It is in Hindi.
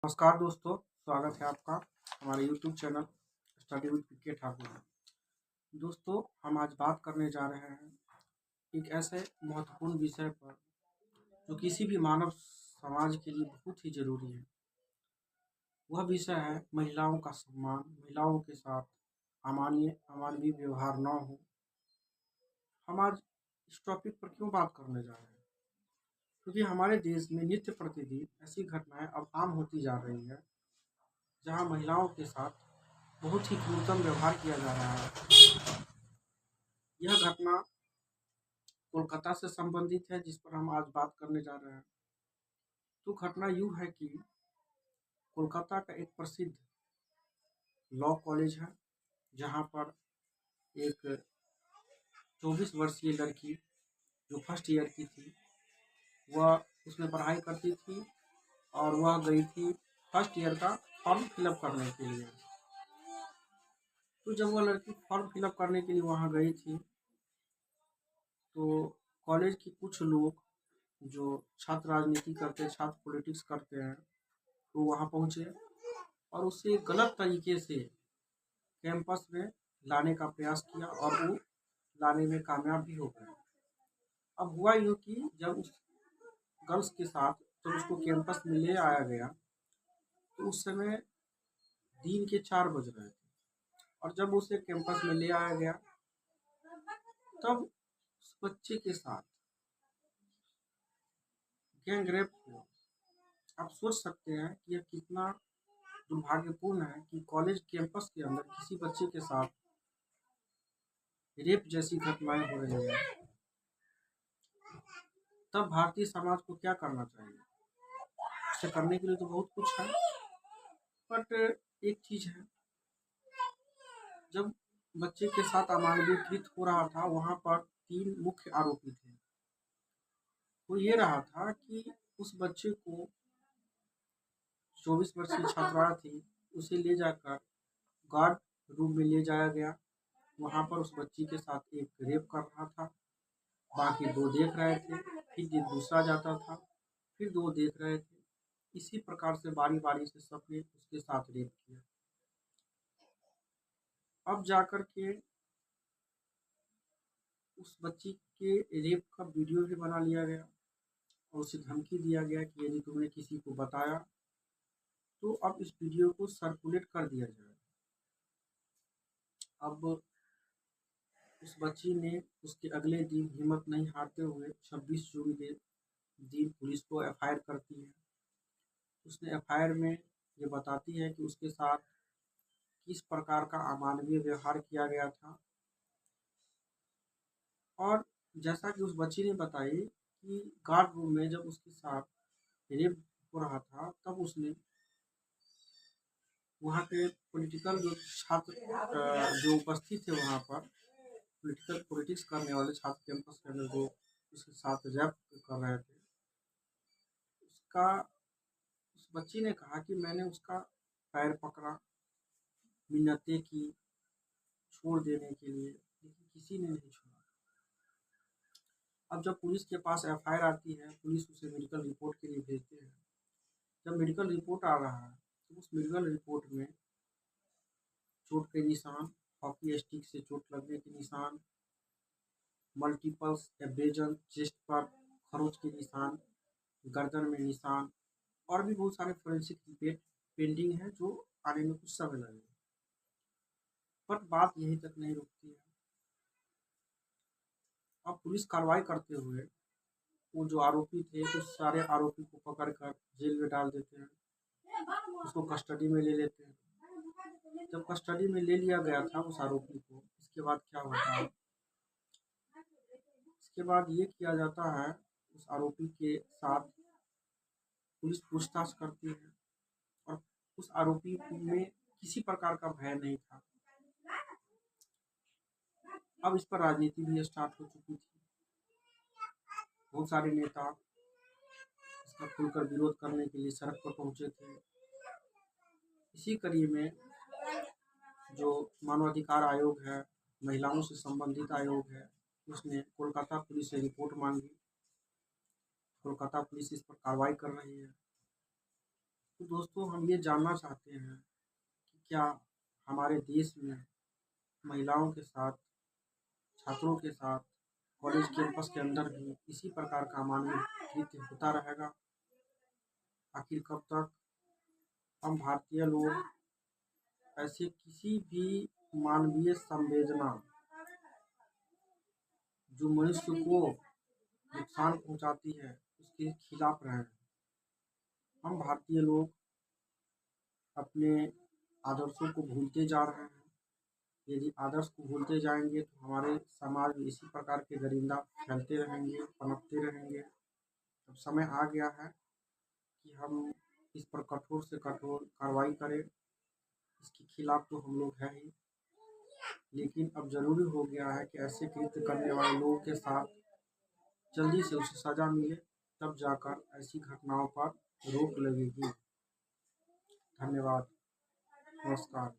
नमस्कार दोस्तों, स्वागत है आपका हमारे YouTube चैनल स्टडी विद पीके ठाकुर में। दोस्तों, हम आज बात करने जा रहे हैं एक ऐसे महत्वपूर्ण विषय पर जो किसी भी मानव समाज के लिए बहुत ही ज़रूरी है। वह विषय है महिलाओं का सम्मान, महिलाओं के साथ अमानवीय व्यवहार न हो। हम आज इस टॉपिक पर क्यों बात करने जा रहे हैं? क्योंकि हमारे देश में नित्य प्रतिदिन ऐसी घटनाएं अब आम होती जा रही है जहां महिलाओं के साथ बहुत ही क्रूरतम व्यवहार किया जा रहा है। यह घटना कोलकाता से संबंधित है जिस पर हम आज बात करने जा रहे हैं। तो घटना यूँ है कि कोलकाता का एक प्रसिद्ध लॉ कॉलेज है जहाँ पर एक 24 वर्षीय लड़की जो फर्स्ट ईयर की थी, वह उसमें पढ़ाई करती थी और वह गई थी फर्स्ट ईयर का फॉर्म फिलअप करने के लिए। तो जब वह लड़की फॉर्म फिलअप करने के लिए वहाँ गई थी तो कॉलेज के कुछ लोग जो छात्र राजनीति करते हैं, छात्र पॉलिटिक्स करते हैं, तो वहाँ पहुँचे और उसे गलत तरीके से कैंपस में लाने का प्रयास किया और वो लाने में कामयाब भी हो गए। अब हुआ यूँ कि जब उस गर्ल्स के साथ जब उसको कैंपस में ले आया गया तो उस समय दिन के 4 बज रहे थे और जब उसे कैंपस में ले आया गया तब उस बच्चे के साथ गैंग रेप हुआ। आप सोच सकते हैं कि यह कितना दुर्भाग्यपूर्ण है कि कॉलेज कैंपस के अंदर किसी बच्चे के साथ रेप जैसी घटनाएं हो रही हैं। तब भारतीय समाज को क्या करना चाहिए? इसे करने के लिए तो बहुत कुछ है, बट एक चीज़ है, जब बच्चे के साथ अमानवीय कृत्य हो रहा था वहाँ पर 3 मुख्य आरोपी थे। वो ये रहा था कि उस बच्चे को 24 वर्षीय छात्रा थी, उसे ले जाकर गार्ड रूम में ले जाया गया। वहाँ पर उस बच्ची के साथ एक रेप कर रहा था। बाकी 2 देख रहे थे, फिर ये दूसरा जाता था, फिर 2 देख रहे थे। इसी प्रकार से बारी-बारी से सबने उसके साथ रेप किया। अब जाकर के उस बच्ची के रेप का वीडियो भी बना लिया गया और उसे धमकी दिया गया कि यदि तुमने किसी को बताया तो अब इस वीडियो को सर्कुलेट कर दिया जाए। अब उस बच्ची ने उसके अगले दिन हिम्मत नहीं हारते हुए 26 जून के दिन पुलिस को एफआईआर करती है। उसने एफआईआर में ये बताती है कि उसके साथ किस प्रकार का अमानवीय व्यवहार किया गया था। और जैसा कि उस बच्ची ने बताई कि गार्ड रूम में जब उसके साथ रेप हो रहा था तब उसने वहाँ के पॉलिटिकल जो छात्र जो उपस्थित थे वहाँ पर पॉलिटिक्स करने वाले छात्र कैंपस के अंदर जो उसके साथ रैप कर रहे थे, उसका उस बच्ची ने कहा कि मैंने उसका पैर पकड़ा, मिन्नतें की छोड़ देने के लिए, लेकिन किसी ने नहीं छोड़ा। अब जब पुलिस के पास एफआईआर आती है, पुलिस उसे मेडिकल रिपोर्ट के लिए भेजते हैं। जब मेडिकल रिपोर्ट आ रहा है तो उस मेडिकल रिपोर्ट में चोट के निशान, हॉकी स्टिक से चोट लगने के निशान, मल्टीपल्स एब्रेजन, चेस्ट पर खरोच के निशान, गर्दन में निशान और भी बहुत सारे फोरेंसिक रिपोर्ट पेंडिंग है जो आने में कुछ समय लगेगा। पर बात यहीं तक नहीं रुकती है। अब पुलिस कार्रवाई करते हुए वो जो आरोपी थे उस सारे आरोपी को पकड़ कर जेल में डाल देते हैं, उसको कस्टडी में ले लेते हैं। जब कस्टडी में ले लिया गया था उस आरोपी को, इसके बाद क्या होता है? इसके बाद ये किया जाता है, उस आरोपी के साथ पुलिस पूछताछ करती है और उस आरोपी में किसी प्रकार का भय नहीं था। अब इस पर राजनीति भी स्टार्ट हो चुकी थी। बहुत सारे नेता इसका खुलकर विरोध करने के लिए सड़क पर पहुंचे थे। इसी कड़ी में जो मानवाधिकार आयोग है, महिलाओं से संबंधित आयोग है, उसने कोलकाता पुलिस से रिपोर्ट मांगी। कोलकाता पुलिस इस पर कार्रवाई कर रही है। तो दोस्तों हम ये जानना चाहते हैं कि क्या हमारे देश में महिलाओं के साथ, छात्रों के साथ, कॉलेज कैंपस के अंदर भी इसी प्रकार का अमानवीय कृत्य होता रहेगा? आखिर कब तक हम भारतीय लोग ऐसे किसी भी मानवीय संवेदना जो मनुष्य को नुकसान पहुंचाती है उसके खिलाफ रहे? हम भारतीय लोग अपने आदर्शों को भूलते जा रहे हैं। यदि आदर्श को भूलते जाएंगे तो हमारे समाज में इसी प्रकार के दरिंदा फैलते रहेंगे, पनपते रहेंगे। अब समय आ गया है कि हम इस पर कठोर से कठोर कार्रवाई करें। इसके खिलाफ तो हम लोग हैं ही, लेकिन अब ज़रूरी हो गया है कि ऐसे कृत्य करने वाले लोगों के साथ जल्दी से उसे सज़ा मिले, तब जाकर ऐसी घटनाओं पर रोक लगेगी। धन्यवाद। नमस्कार।